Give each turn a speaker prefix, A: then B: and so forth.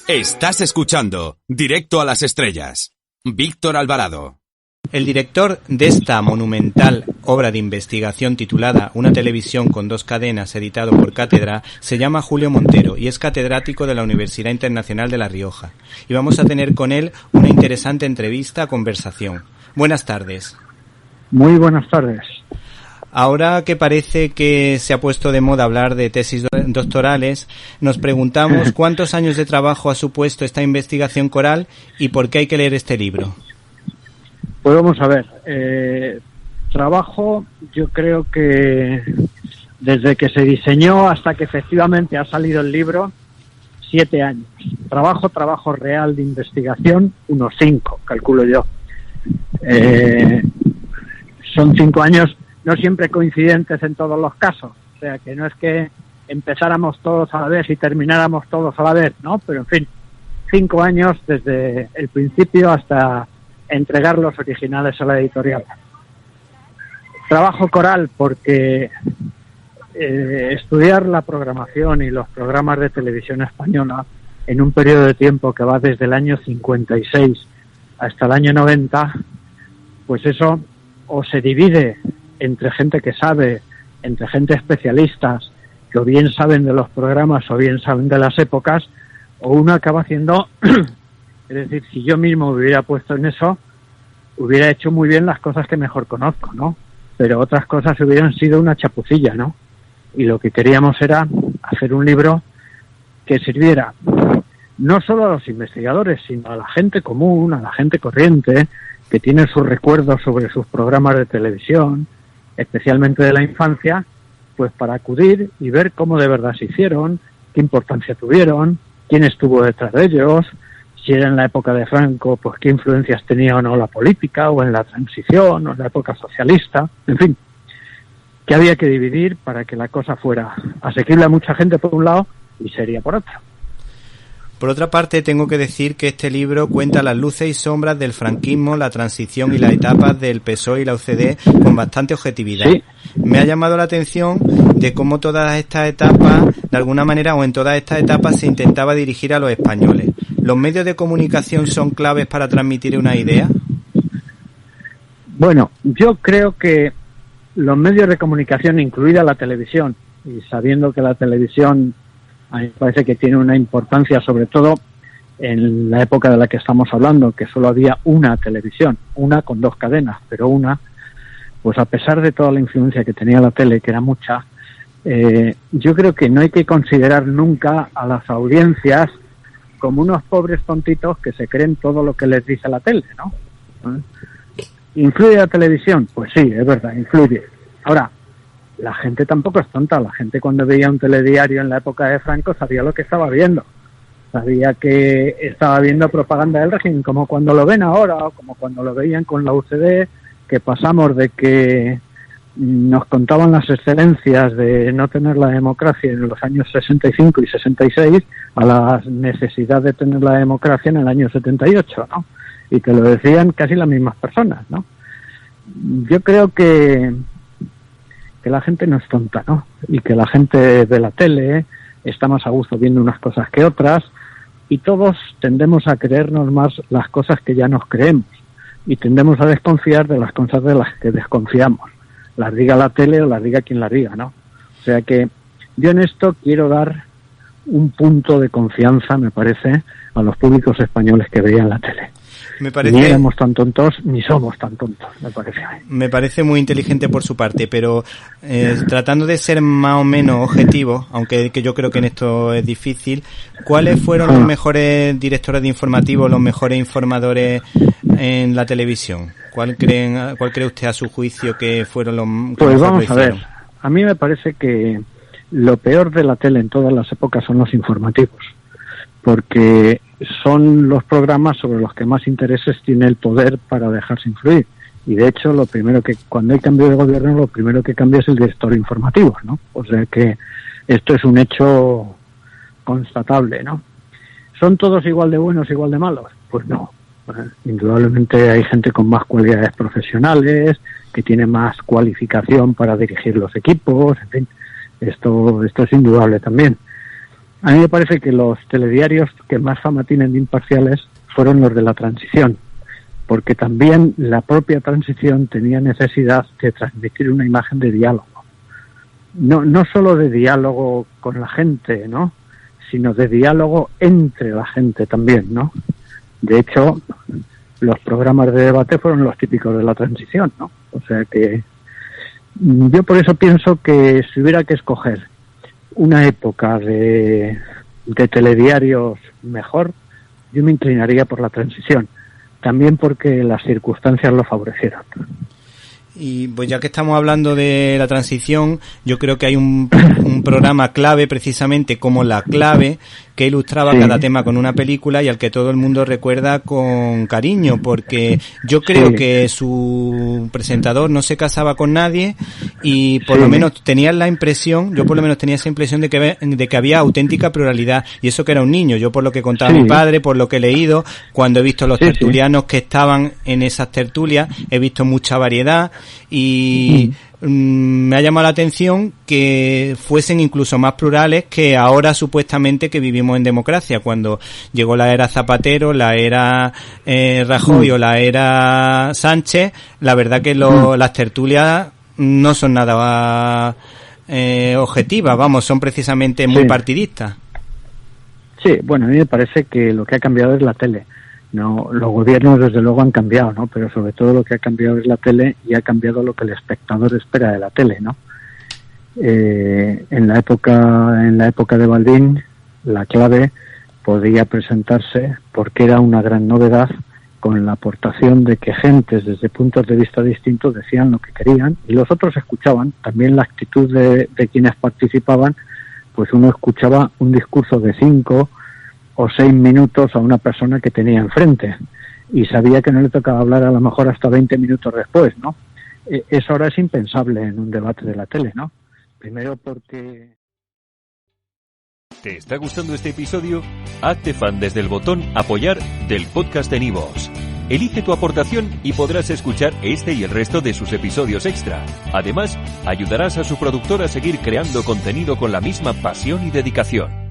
A: Estás escuchando Directo a las Estrellas. Víctor Alvarado.
B: El director de esta monumental obra de investigación titulada Una televisión con dos cadenas, editado por Cátedra, se llama Julio Montero y es catedrático de la Universidad Internacional de La Rioja. Y vamos a tener con él una interesante conversación. Buenas tardes.
C: Muy buenas tardes.
B: Ahora que parece que se ha puesto de moda hablar de tesis doctorales, nos preguntamos cuántos años de trabajo ha supuesto esta investigación coral y por qué hay que leer este libro.
C: Pues vamos a ver, trabajo, yo creo que desde que se diseñó hasta que efectivamente ha salido el libro, 7 años. Trabajo real de investigación, unos 5, calculo yo. Son 5 años, no siempre coincidentes en todos los casos, o sea que no es que empezáramos todos a la vez y termináramos todos a la vez, ¿no? Pero en fin, 5 años desde el principio hasta entregar los originales a la editorial. Trabajo coral porque estudiar la programación y los programas de televisión española en un periodo de tiempo que va desde el año 56 hasta el año 90, pues eso o se divide entre gente que sabe, entre gente especialistas, que o bien saben de los programas o bien saben de las épocas, o uno acaba haciendo, es decir, si yo mismo me hubiera puesto en eso, hubiera hecho muy bien las cosas que mejor conozco, ¿no? Pero otras cosas hubieran sido una chapucilla, ¿no? Y lo que queríamos era hacer un libro que sirviera no solo a los investigadores, sino a la gente común, a la gente corriente, que tiene sus recuerdos sobre sus programas de televisión, especialmente de la infancia, pues para acudir y ver cómo de verdad se hicieron, qué importancia tuvieron, quién estuvo detrás de ellos, si era en la época de Franco, pues qué influencias tenía o no la política, o en la transición, o en la época socialista, en fin, que había que dividir para que la cosa fuera asequible a mucha gente por un lado y seria por otro.
B: Por otra parte, tengo que decir que este libro cuenta las luces y sombras del franquismo, la transición y las etapas del PSOE y la UCD con bastante objetividad. Sí. Me ha llamado la atención de cómo todas estas etapas, de alguna manera, o en todas estas etapas se intentaba dirigir a los españoles. ¿Los medios de comunicación son claves para transmitir una idea?
C: Bueno, yo creo que los medios de comunicación, incluida la televisión, y sabiendo que la televisión a mí me parece que tiene una importancia, sobre todo en la época de la que estamos hablando, que solo había una televisión, una con 2 cadenas, pero una, pues a pesar de toda la influencia que tenía la tele, que era mucha, yo creo que no hay que considerar nunca a las audiencias como unos pobres tontitos que se creen todo lo que les dice la tele, ¿no? ¿Influye la televisión? Pues sí, es verdad, influye. Ahora, la gente tampoco es tonta. La gente cuando veía un telediario en la época de Franco sabía lo que estaba viendo. Sabía que estaba viendo propaganda del régimen, como cuando lo ven ahora, o como cuando lo veían con la UCD, que pasamos de que nos contaban las excelencias de no tener la democracia en los años 65 y 66 a la necesidad de tener la democracia en el año 78, ¿no? Y que lo decían casi las mismas personas, ¿no? Yo creo que la gente no es tonta, ¿no? Y que la gente de la tele está más a gusto viendo unas cosas que otras, y todos tendemos a creernos más las cosas que ya nos creemos y tendemos a desconfiar de las cosas de las que desconfiamos, las diga la tele o las diga quien las diga, ¿no? O sea que yo en esto quiero dar un punto de confianza, me parece, a los públicos españoles que veían la tele. Ni éramos tan tontos, ni somos tan tontos, me parece.
B: Me parece muy inteligente por su parte, pero tratando de ser más o menos objetivo, aunque que yo creo que en esto es difícil, ¿cuáles fueron los mejores directores de informativos, los mejores informadores en la televisión? ¿Cuál cree usted a su juicio que fueron los que
C: Pues vamos a ver, a mí me parece que lo peor de la tele en todas las épocas son los informativos, porque son los programas sobre los que más intereses tiene el poder para dejarse influir. Y de hecho, lo primero que, cuando hay cambio de gobierno, lo primero que cambia es el director informativo, ¿no? O sea que esto es un hecho constatable, ¿no? ¿Son todos igual de buenos, igual de malos? Pues no. Indudablemente hay gente con más cualidades profesionales, que tiene más cualificación para dirigir los equipos, en fin, esto es indudable también. A mí me parece que los telediarios que más fama tienen de imparciales fueron los de la transición, porque también la propia transición tenía necesidad de transmitir una imagen de diálogo. No solo de diálogo con la gente, ¿no?, sino de diálogo entre la gente también, ¿no? De hecho, los programas de debate fueron los típicos de la transición, ¿no? O sea que yo por eso pienso que si hubiera que escoger una época de telediarios mejor, yo me inclinaría por la transición, también porque las circunstancias lo favorecieron.
B: Y pues ya que estamos hablando de la transición, yo creo que hay un programa clave, precisamente como La Clave, que ilustraba cada tema con una película y al que todo el mundo recuerda con cariño, porque yo creo que su presentador no se casaba con nadie y por lo menos tenía la impresión, yo por lo menos tenía esa impresión de que había auténtica pluralidad, y eso que era un niño. Yo por lo que contaba mi padre, por lo que he leído, cuando he visto los tertulianos que estaban en esas tertulias, he visto mucha variedad y me ha llamado la atención que fuesen incluso más plurales que ahora supuestamente que vivimos en democracia. Cuando llegó la era Zapatero, la era Rajoy o la era Sánchez, la verdad que las tertulias no son nada objetivas, vamos, son precisamente muy partidistas.
C: Sí, bueno, a mí me parece que lo que ha cambiado es la tele. No, los gobiernos desde luego han cambiado, ¿no? Pero sobre todo lo que ha cambiado es la tele, y ha cambiado lo que el espectador espera de la tele, ¿no? En la época de Balbín, La Clave podía presentarse porque era una gran novedad, con la aportación de que gentes desde puntos de vista distintos decían lo que querían y los otros escuchaban. También la actitud de quienes participaban, pues uno escuchaba un discurso de 5 o 6 minutos a una persona que tenía enfrente y sabía que no le tocaba hablar a lo mejor hasta 20 minutos después, ¿no? Eso ahora es impensable en un debate de la tele, ¿no? Primero porque...
D: ¿Te está gustando este episodio? Hazte fan desde el botón Apoyar del podcast de Nivos. Elige tu aportación y podrás escuchar este y el resto de sus episodios extra. Además, ayudarás a su productor a seguir creando contenido con la misma pasión y dedicación.